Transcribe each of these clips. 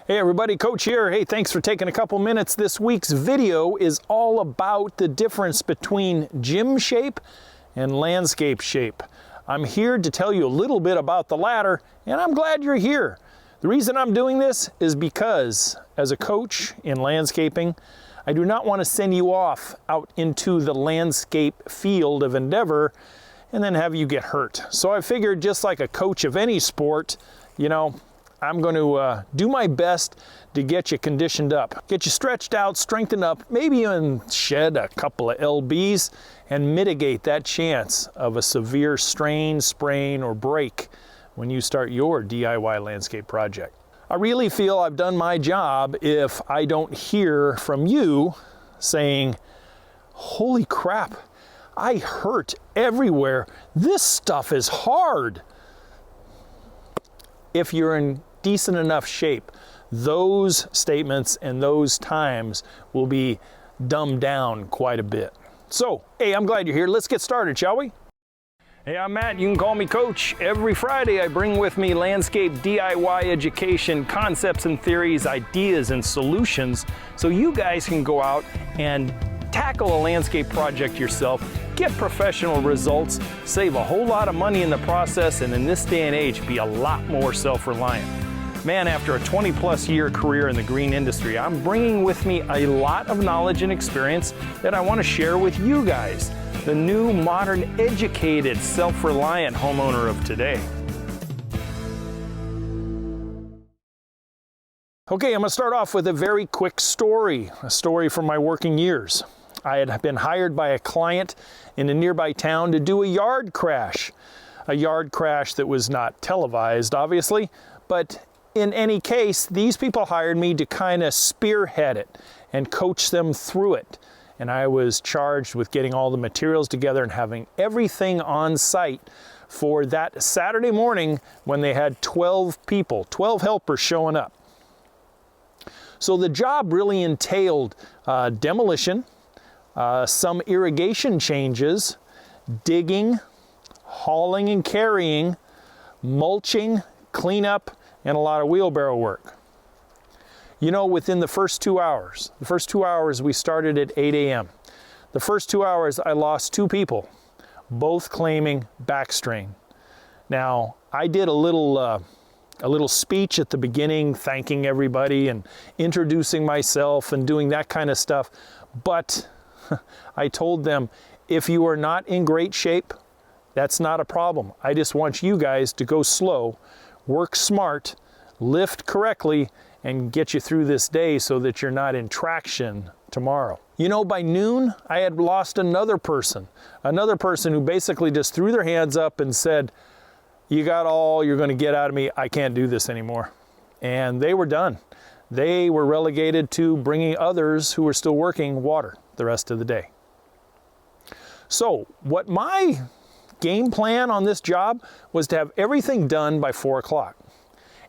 Hey everybody, Coach here. Hey, thanks for taking a couple minutes. This week's video is all about the difference between gym shape and landscape shape. I'm here to tell you a little bit about the latter, and I'm glad you're here. The reason I'm doing this is because as a coach in landscaping, I do not want to send you off out into the landscape field of endeavor and then have you get hurt. So I figured, just like a coach of any sport, I'm going to do my best to get you conditioned up, get you stretched out, strengthened up, maybe even shed a couple of lbs and mitigate that chance of a severe strain, sprain, or break when you start your DIY landscape project. I really feel I've done my job if I don't hear from you saying, "Holy crap, I hurt everywhere. This stuff is hard." If you're in decent enough shape, those statements and those times will be dumbed down quite a bit. So, hey, I'm glad you're here. Let's get started, shall we? Hey, I'm Matt. You can call me Coach. Every Friday, I bring with me landscape DIY education, concepts and theories, ideas and solutions, so you guys can go out and tackle a landscape project yourself, get professional results, save a whole lot of money in the process, and in this day and age, be a lot more self-reliant. Man, after a 20-plus year career in the green industry, I'm bringing with me a lot of knowledge and experience that I want to share with you guys, the new, modern, educated, self-reliant homeowner of today. Okay, I'm going to start off with a very quick story, a story from my working years. I had been hired by a client in a nearby town to do a yard crash that was not televised, obviously, but in any case, these people hired me to kind of spearhead it and coach them through it. And I was charged with getting all the materials together and having everything on site for that Saturday morning when they had 12 helpers showing up. So the job really entailed demolition, some irrigation changes, digging, hauling and carrying, mulching, cleanup, and a lot of wheelbarrow work. Within the first 2 hours, we started at 8 a.m. The first 2 hours, I lost 2 people, both claiming back strain. Now, I did a little speech at the beginning, thanking everybody and introducing myself and doing that kind of stuff, but I told them, if you are not in great shape, that's not a problem. I just want you guys to go slow, work smart, lift correctly, and get you through this day so that you're not in traction tomorrow. By noon, I had lost another person who basically just threw their hands up and said, "You got all you're going to get out of me. I can't do this anymore." And they were done. They were relegated to bringing others who were still working water the rest of the day. So what my game plan on this job was to have everything done by 4 o'clock.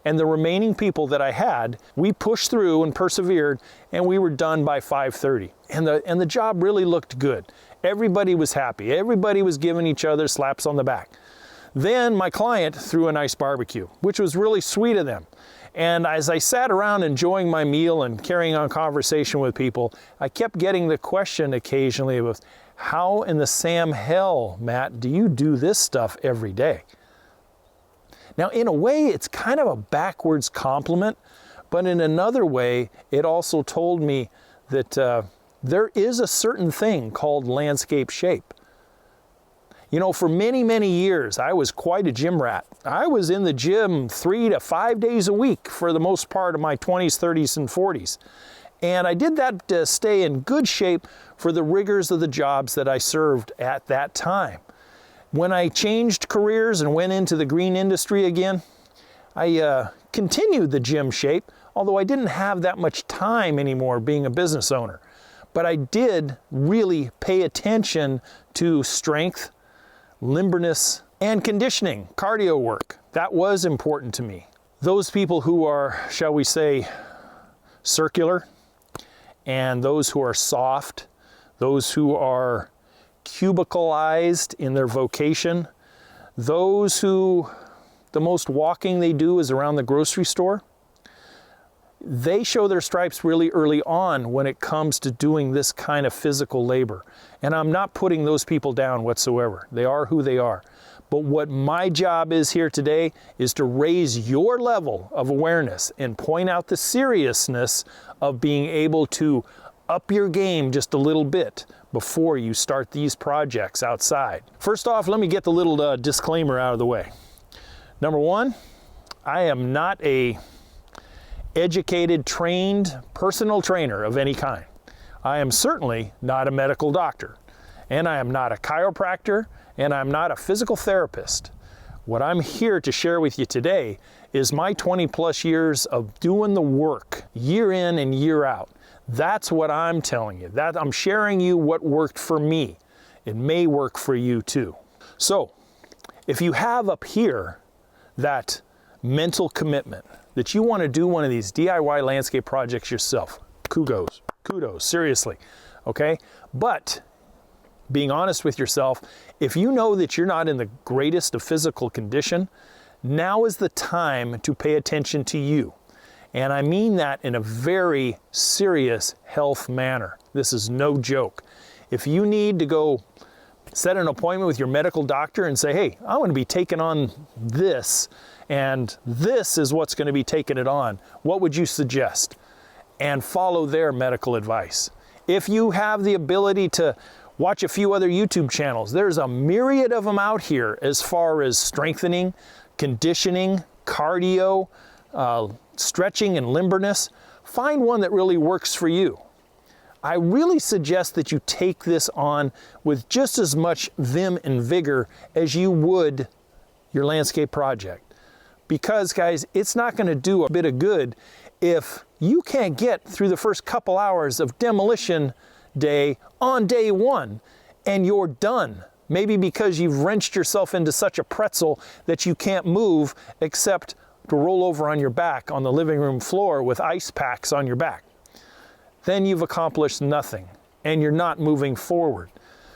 And the remaining people that I had, we pushed through and persevered, and we were done by 5:30. And the job really looked good. Everybody was happy. Everybody was giving each other slaps on the back. Then my client threw a nice barbecue, which was really sweet of them. And as I sat around enjoying my meal and carrying on conversation with people, I kept getting the question occasionally of, "How in the Sam hell, Matt, do you do this stuff every day?" Now, in a way, it's kind of a backwards compliment, but in another way, it also told me that there is a certain thing called landscape shape. For many, many years, I was quite a gym rat. I was in the gym 3 to 5 days a week for the most part of my 20s, 30s, and 40s. And I did that to stay in good shape for the rigors of the jobs that I served at that time. When I changed careers and went into the green industry again, I continued the gym shape, although I didn't have that much time anymore being a business owner. But I did really pay attention to strength, limberness, and conditioning, cardio work. That was important to me. Those people who are, shall we say, circular, and those who are soft, those who are cubicalized in their vocation, those who the most walking they do is around the grocery store, they show their stripes really early on when it comes to doing this kind of physical labor. And I'm not putting those people down whatsoever. They are who they are. But what my job is here today is to raise your level of awareness and point out the seriousness of being able to up your game just a little bit before you start these projects outside. First off, let me get the little disclaimer out of the way. Number one, I am not a educated, trained personal trainer of any kind. I am certainly not a medical doctor, and I am not a chiropractor, and I'm not a physical therapist. What I'm here to share with you today is my 20 plus years of doing the work year in and year out. That's what I'm telling you. That I'm sharing you what worked for me. It may work for you too. So, if you have up here that mental commitment that you want to do one of these DIY landscape projects yourself, kudos, seriously, okay? But being honest with yourself, if you know that you're not in the greatest of physical condition, now is the time to pay attention to you. And I mean that in a very serious health manner. This is no joke. If you need to go set an appointment with your medical doctor and say, hey, I want to be taking on this, and this is what's going to be taking it on, what would you suggest? And follow their medical advice. If you have the ability to watch a few other YouTube channels, there's a myriad of them out here as far as strengthening, conditioning, cardio, stretching and limberness. Find one that really works for you. I really suggest that you take this on with just as much vim and vigor as you would your landscape project. Because guys, it's not going to do a bit of good if you can't get through the first couple hours of demolition day on day one and you're done. Maybe because you've wrenched yourself into such a pretzel that you can't move except to roll over on your back on the living room floor with ice packs on your back. Then you've accomplished nothing and you're not moving forward.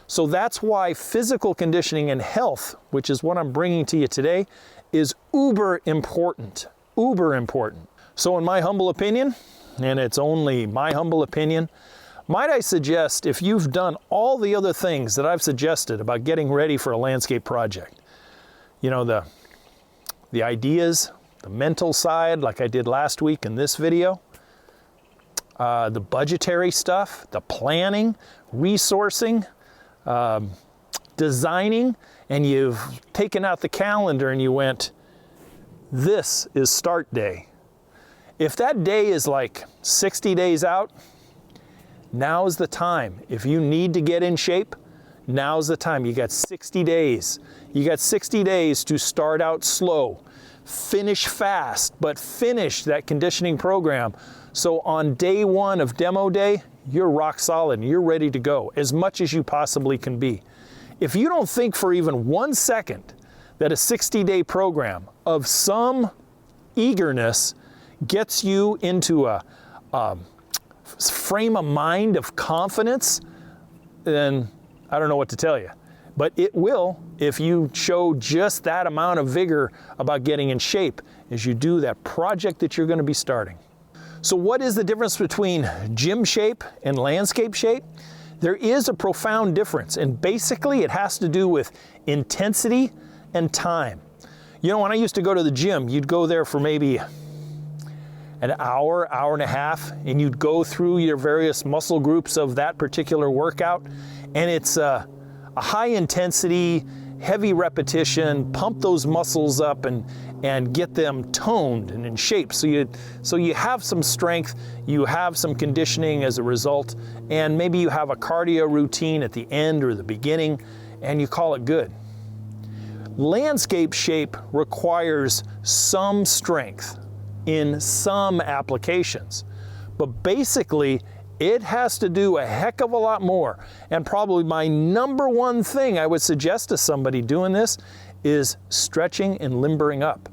So that's why physical conditioning and health, which is what I'm bringing to you today, is uber important, uber important. So in my humble opinion, and it's only my humble opinion, might I suggest if you've done all the other things that I've suggested about getting ready for a landscape project, you know, the ideas, the mental side, like I did last week in this video, the budgetary stuff, the planning, resourcing, designing, and you've taken out the calendar and you went, this is start day. If that day is like 60 days out, now's the time. If you need to get in shape, now's the time. You got 60 days. You got 60 days to start out slow, finish fast, but finish that conditioning program. So on day one of demo day, you're rock solid and you're ready to go as much as you possibly can be. If you don't think for even 1 second that a 60-day program of some eagerness gets you into a frame of mind of confidence, then I don't know what to tell you. But it will if you show just that amount of vigor about getting in shape as you do that project that you're going to be starting. So what is the difference between gym shape and landscape shape? There is a profound difference, and basically it has to do with intensity and time. You know, when I used to go to the gym, you'd go there for maybe an hour, hour and a half, and you'd go through your various muscle groups of that particular workout, and it's a high intensity, heavy repetition, pump those muscles up and get them toned and in shape. So you have some strength, you have some conditioning as a result, and maybe you have a cardio routine at the end or the beginning, and you call it good. Landscape shape requires some strength in some applications, but basically it has to do a heck of a lot more. And probably my number one thing I would suggest to somebody doing this is stretching and limbering up.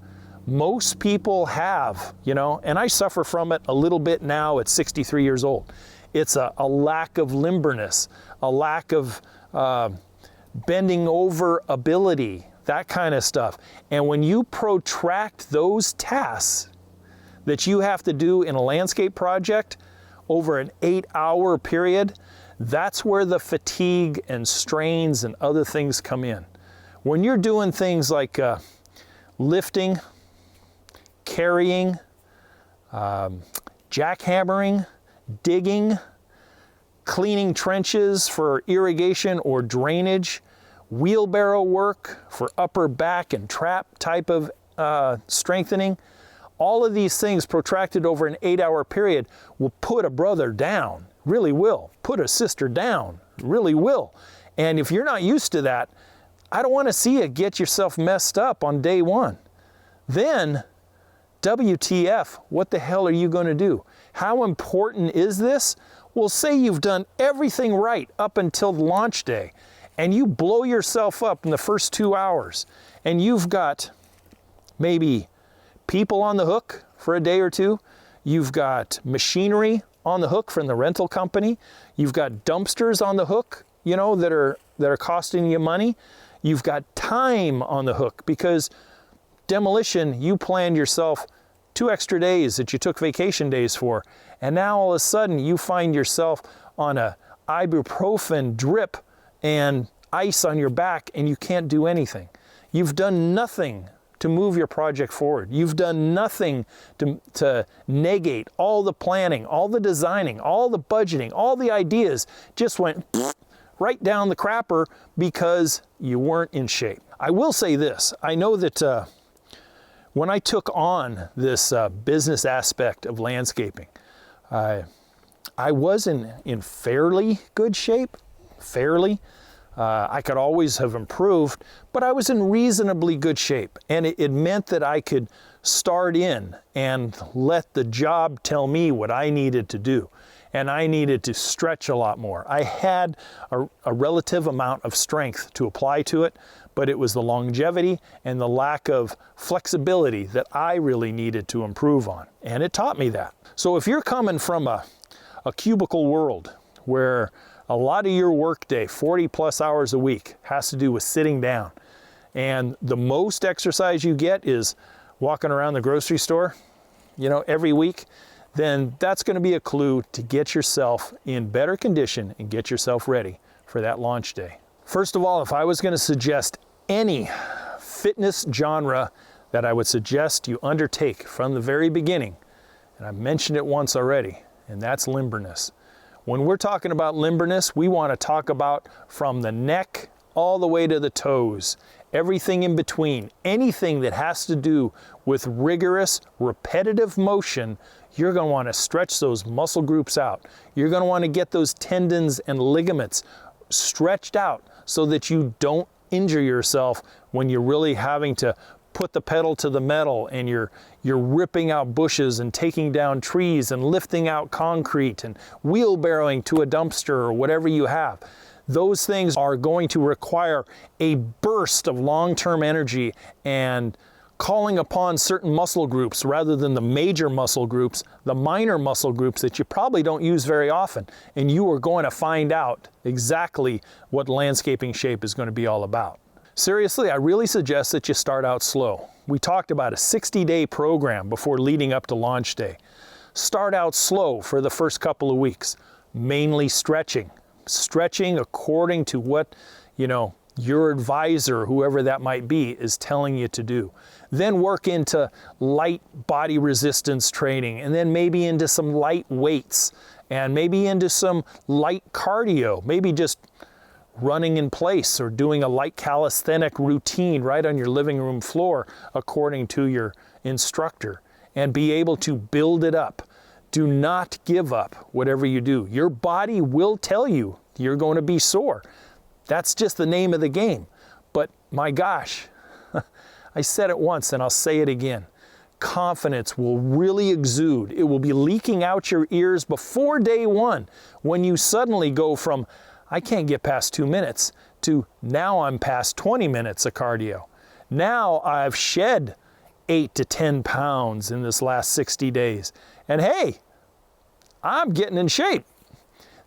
Most people have, you know, and I suffer from it a little bit now at 63 years old. It's a lack of limberness, a lack of bending over ability, that kind of stuff. And when you protract those tasks, that you have to do in a landscape project over an 8-hour period, that's where the fatigue and strains and other things come in. When you're doing things like lifting, carrying, jackhammering, digging, cleaning trenches for irrigation or drainage, wheelbarrow work for upper back and trap type of strengthening, all of these things protracted over an 8-hour period will put a brother down, really will. Put a sister down, really will. And if you're not used to that, I don't want to see you get yourself messed up on day one. Then, WTF, what the hell are you going to do? How important is this? Well, say you've done everything right up until launch day, and you blow yourself up in the first 2 hours, and you've got maybe people on the hook for a day or two, you've got machinery on the hook from the rental company, you've got dumpsters on the hook, you know, that are costing you money, you've got time on the hook because demolition, you planned yourself 2 extra days that you took vacation days for, and now all of a sudden you find yourself on a ibuprofen drip and ice on your back and you can't do anything. You've done nothing to move your project forward. You've done nothing to negate all the planning, all the designing, all the budgeting, all the ideas just went right down the crapper because you weren't in shape. I will say this, I know that when I took on this business aspect of landscaping, I was in fairly good shape, I could always have improved, but I was in reasonably good shape. And it meant that I could start in and let the job tell me what I needed to do. And I needed to stretch a lot more. I had a relative amount of strength to apply to it, but it was the longevity and the lack of flexibility that I really needed to improve on. And it taught me that. So if you're coming from a cubicle world where a lot of your workday, 40 plus hours a week, has to do with sitting down, and the most exercise you get is walking around the grocery store, you know, every week, then that's going to be a clue to get yourself in better condition and get yourself ready for that launch day. First of all, if I was going to suggest any fitness genre that I would suggest you undertake from the very beginning, and I've mentioned it once already, and that's limberness. When we're talking about limberness, we want to talk about from the neck all the way to the toes, everything in between, anything that has to do with rigorous, repetitive motion. You're going to want to stretch those muscle groups out. You're going to want to get those tendons and ligaments stretched out so that you don't injure yourself when you're really having to put the pedal to the metal and you're ripping out bushes and taking down trees and lifting out concrete and wheelbarrowing to a dumpster or whatever you have. Those things are going to require a burst of long-term energy and calling upon certain muscle groups rather than the major muscle groups, the minor muscle groups that you probably don't use very often. And you are going to find out exactly what landscaping shape is going to be all about. Seriously, I really suggest that you start out slow. We talked about a 60-day program before leading up to launch day. Start out slow for the first couple of weeks, mainly stretching. Stretching according to what, you know, your advisor, whoever that might be, is telling you to do. Then work into light body resistance training, and then maybe into some light weights, and maybe into some light cardio, maybe just running in place or doing a light calisthenic routine right on your living room floor according to your instructor, and be able to build it up. Do not give up whatever you do. Your body will tell you you're going to be sore. That's just the name of the game. But my gosh, I said it once and I'll say it again. Confidence will really exude. It will be leaking out your ears before day one when you suddenly go from, I can't get past 2 minutes, to now I'm past 20 minutes of cardio. Now I've shed 8 to 10 pounds in this last 60 days. And hey, I'm getting in shape.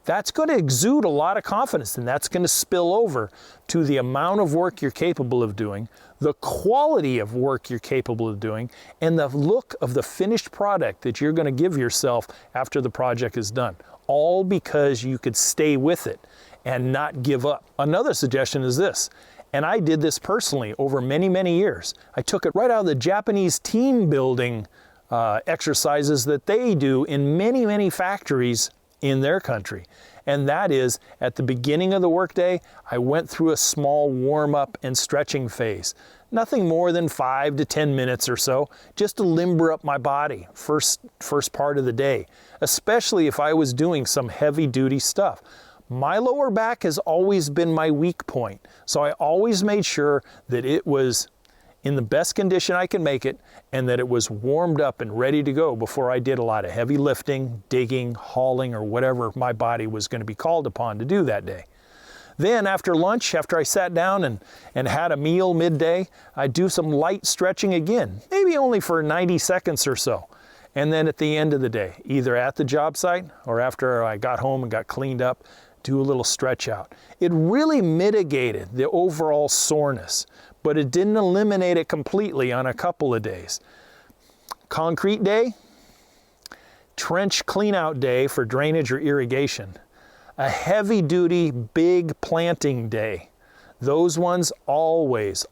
That's going to exude a lot of confidence, and that's going to spill over to the amount of work you're capable of doing, the quality of work you're capable of doing, and the look of the finished product that you're going to give yourself after the project is done. All because you could stay with it and not give up. Another suggestion is this, and I did this personally over many, many years. I took it right out of the Japanese team building exercises that they do in many, many factories in their country. And that is, at the beginning of the workday, I went through a small warm-up and stretching phase. Nothing more than 5 to 10 minutes or so, just to limber up my body first part of the day, especially if I was doing some heavy-duty stuff. My lower back has always been my weak point, so I always made sure that it was in the best condition I can make it, and that it was warmed up and ready to go before I did a lot of heavy lifting, digging, hauling, or whatever my body was going to be called upon to do that day. Then after lunch, after I sat down and had a meal midday, I'd do some light stretching again, maybe only for 90 seconds or so. And then at the end of the day, either at the job site or after I got home and got cleaned up, do a little stretch out. It really mitigated the overall soreness, but it didn't eliminate it completely on a couple of days. Concrete day, trench cleanout day for drainage or irrigation, a heavy-duty big planting day. Those ones always,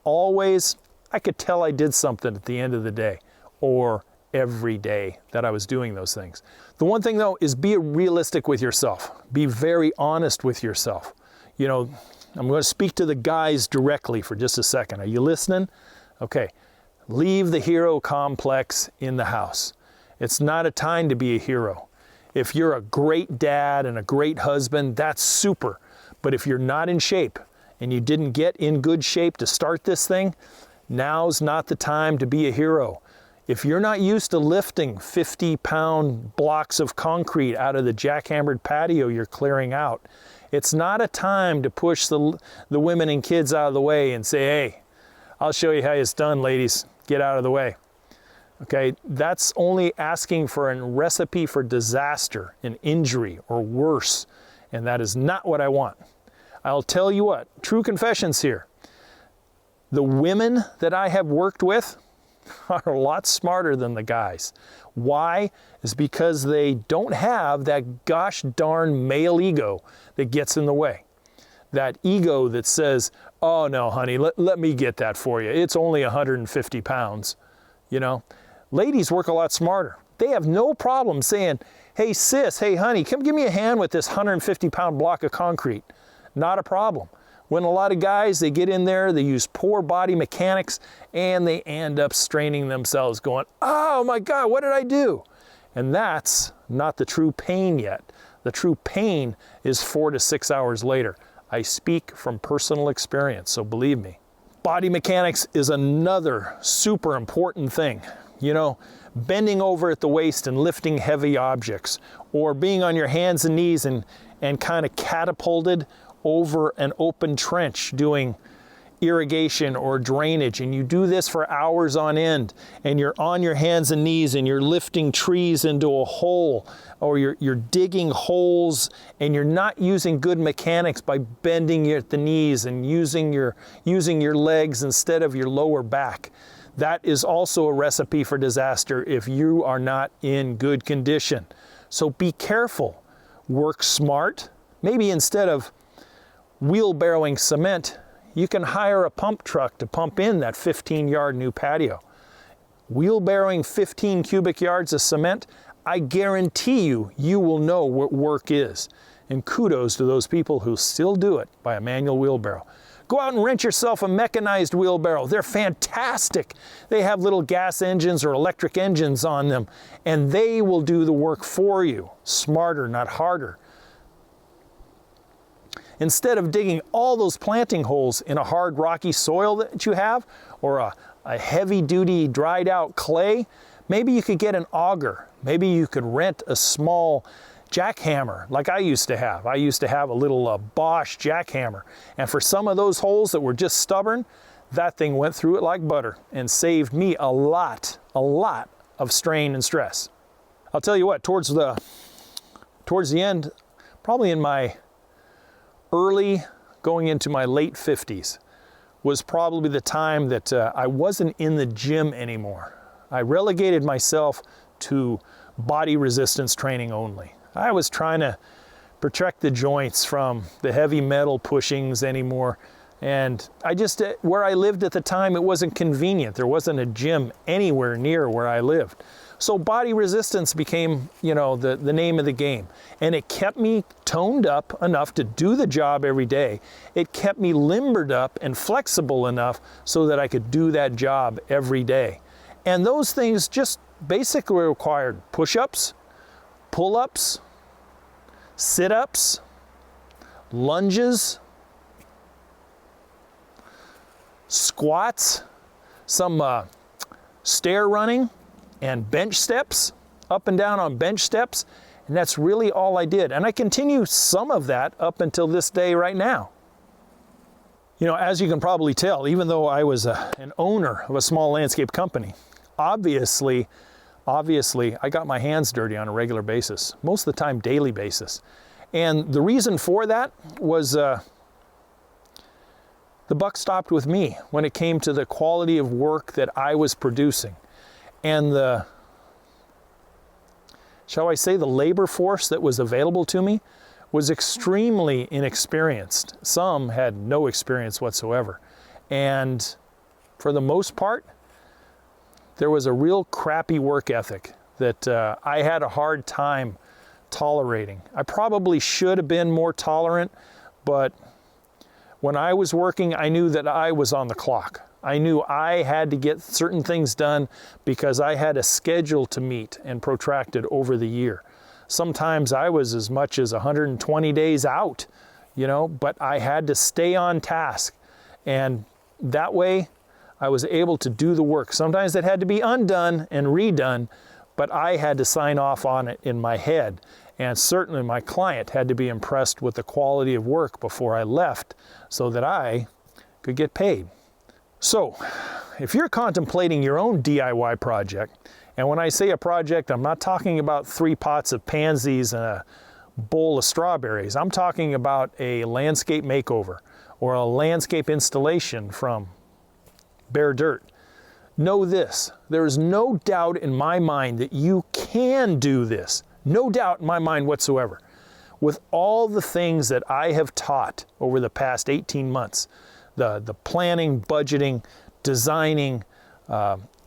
I could tell I did something at the end of the day, or every day that I was doing those things. The one thing though is be realistic with yourself. Be very honest with yourself. You know, I'm going to speak to the guys directly for just a second. Are you listening? Okay. Leave the hero complex in the house. It's not a time to be a hero. If you're a great dad and a great husband, that's super. But if you're not in shape and you didn't get in good shape to start this thing, now's not the time to be a hero. If you're not used to lifting 50-pound blocks of concrete out of the jackhammered patio you're clearing out, it's not a time to push the women and kids out of the way and say, hey, I'll show you how it's done, ladies. Get out of the way. Okay, that's only asking for a recipe for disaster, an injury, or worse. And that is not what I want. I'll tell you what, true confessions here. The women that I have worked with are a lot smarter than the guys. Why? Is because they don't have that gosh darn male ego that gets in the way. That ego that says, oh no, honey, let me get that for you. It's only 150 pounds. You know, ladies work a lot smarter. They have no problem saying, hey sis, hey honey, come give me a hand with this 150-pound block of concrete. Not a problem. When a lot of guys, they get in there, they use poor body mechanics, and they end up straining themselves going, oh my God, what did I do? And that's not the true pain yet. The true pain is 4 to 6 hours later. I speak from personal experience, so believe me. Body mechanics is another super important thing. You know, bending over at the waist and lifting heavy objects, or being on your hands and knees and kind of catapulted over an open trench doing irrigation or drainage, and you do this for hours on end, and you're on your hands and knees and you're lifting trees into a hole, or you're digging holes, and you're not using good mechanics by bending at the knees and using your legs instead of your lower back. That is also a recipe for disaster if you are not in good condition. So be careful. Work smart. Maybe instead of wheelbarrowing cement, you can hire a pump truck to pump in that 15-yard new patio. Wheelbarrowing 15 cubic yards of cement, I guarantee you, you will know what work is. And kudos to those people who still do it by a manual wheelbarrow. Go out and rent yourself a mechanized wheelbarrow. They're fantastic. They have little gas engines or electric engines on them, and they will do the work for you. Smarter, not harder. Instead of digging all those planting holes in a hard rocky soil that you have, or a heavy-duty dried out clay, maybe you could get an auger. Maybe you could rent a small jackhammer like I used to have. I used to have a little Bosch jackhammer. And for some of those holes that were just stubborn, that thing went through it like butter and saved me a lot of strain and stress. I'll tell you what, towards the end, probably in my early going into my late 50s, was probably the time that I wasn't in the gym anymore. I relegated myself to body resistance training only. I was trying to protect the joints from the heavy metal pushings anymore. And I just, where I lived at the time, it wasn't convenient. There wasn't a gym anywhere near where I lived. So body resistance became, you know, the name of the game. And it kept me toned up enough to do the job every day. It kept me limbered up and flexible enough so that I could do that job every day. And those things just basically required push-ups, pull-ups, sit-ups, lunges, squats, some stair running, and bench steps, up and down on bench steps, and that's really all I did. And I continue some of that up until this day right now. You know, as you can probably tell, even though I was an owner of a small landscape company, obviously, I got my hands dirty on a regular basis, most of the time daily basis. And the reason for that was the buck stopped with me when it came to the quality of work that I was producing. And the, shall I say, the labor force that was available to me was extremely inexperienced. Some had no experience whatsoever. And for the most part, there was a real crappy work ethic that I had a hard time tolerating. I probably should have been more tolerant, but when I was working, I knew that I was on the clock. I knew I had to get certain things done because I had a schedule to meet and protracted over the year. Sometimes I was as much as 120 days out, you know, but I had to stay on task. And that way I was able to do the work. Sometimes it had to be undone and redone, but I had to sign off on it in my head. And certainly my client had to be impressed with the quality of work before I left so that I could get paid. So, if you're contemplating your own DIY project, and when I say a project, I'm not talking about 3 pots of pansies and a bowl of strawberries. I'm talking about a landscape makeover or a landscape installation from bare dirt. Know this, there is no doubt in my mind that you can do this. No doubt in my mind whatsoever. With all the things that I have taught over the past 18 months, the planning, budgeting, designing,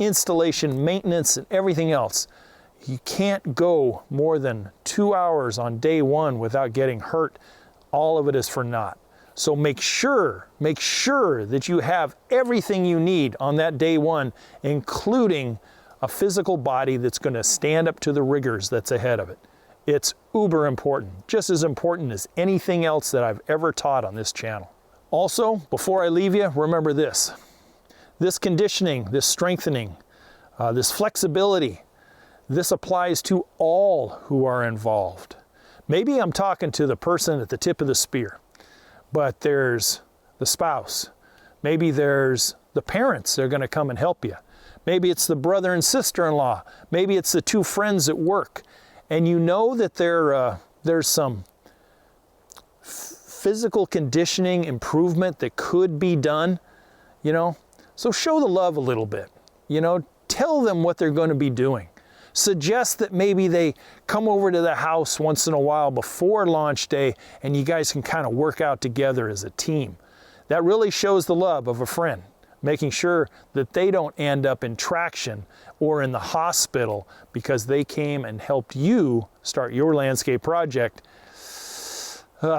installation, maintenance, and everything else, you can't go more than 2 hours on day one without getting hurt. All of it is for naught. So make sure that you have everything you need on that day one, including a physical body that's going to stand up to the rigors that's ahead of it. It's uber important, just as important as anything else that I've ever taught on this channel. Also, before I leave you, remember this. This conditioning, this strengthening, this flexibility, this applies to all who are involved. Maybe I'm talking to the person at the tip of the spear, but there's the spouse. Maybe there's the parents that are going to come and help you. Maybe it's the brother and sister-in-law. Maybe it's the 2 friends at work. And you know that there's some physical conditioning improvement that could be done, you know. So show the love a little bit, you know. Tell them what they're going to be doing. Suggest that maybe they come over to the house once in a while before launch day and you guys can kind of work out together as a team. That really shows the love of a friend, making sure that they don't end up in traction or in the hospital because they came and helped you start your landscape project. You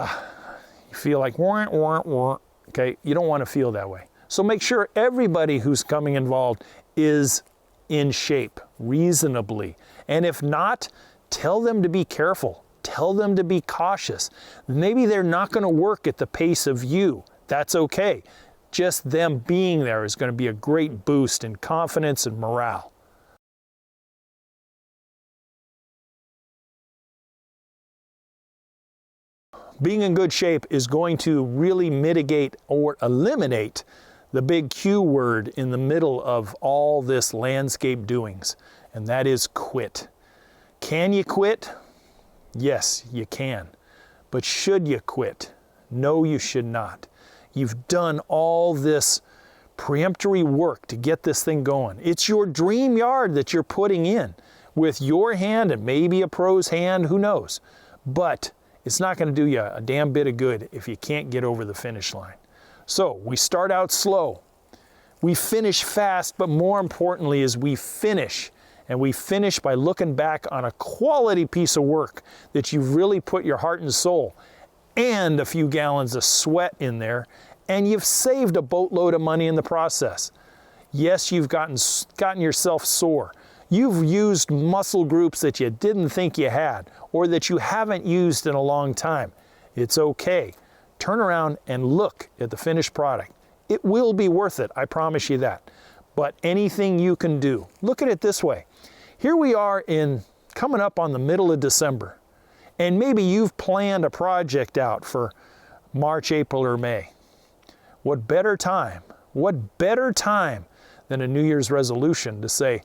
feel like, wah, wah, wah. Okay, you don't want to feel that way. So make sure everybody who's coming involved is in shape reasonably. And if not, tell them to be careful. Tell them to be cautious. Maybe they're not going to work at the pace of you. That's okay. Just them being there is going to be a great boost in confidence and morale. Being in good shape is going to really mitigate or eliminate the big Q word in the middle of all this landscape doings, and that is quit. Can you quit? Yes, you can. But should you quit? No, you should not. You've done all this preemptory work to get this thing going. It's your dream yard that you're putting in with your hand and maybe a pro's hand, who knows. But it's not going to do you a damn bit of good if you can't get over the finish line. So we start out slow. We finish fast, but more importantly is we finish. And we finish by looking back on a quality piece of work that you've really put your heart and soul and a few gallons of sweat in there, and you've saved a boatload of money in the process. Yes, you've gotten yourself sore. You've used muscle groups that you didn't think you had or that you haven't used in a long time. It's okay. Turn around and look at the finished product. It will be worth it, I promise you that. But anything you can do, look at it this way. Here we are coming up on the middle of December, and maybe you've planned a project out for March, April, or May. What better time than a New Year's resolution to say,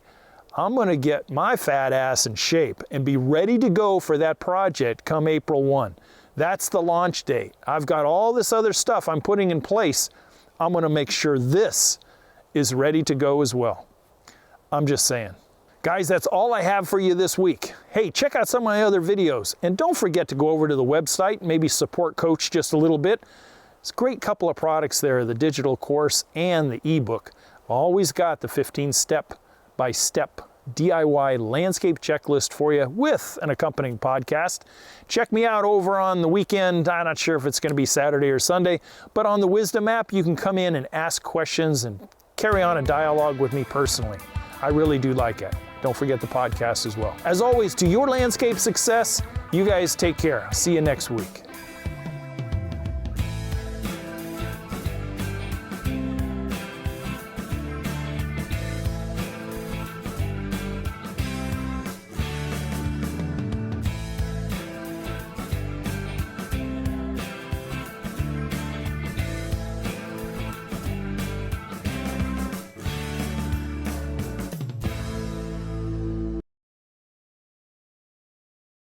I'm going to get my fat ass in shape and be ready to go for that project come April 1. That's the launch date. I've got all this other stuff I'm putting in place. I'm going to make sure this is ready to go as well. I'm just saying. Guys, that's all I have for you this week. Hey, check out some of my other videos, and don't forget to go over to the website, maybe support Coach just a little bit. It's a great couple of products there, the digital course and the ebook. Always got the 15 step-by-step DIY landscape checklist for you with an accompanying podcast. Check me out over on the weekend. I'm not sure if it's going to be Saturday or Sunday, but on the Wisdom app, you can come in and ask questions and carry on a dialogue with me personally. I really do like it. Don't forget the podcast as well. As always, to your landscape success, you guys take care. See you next week.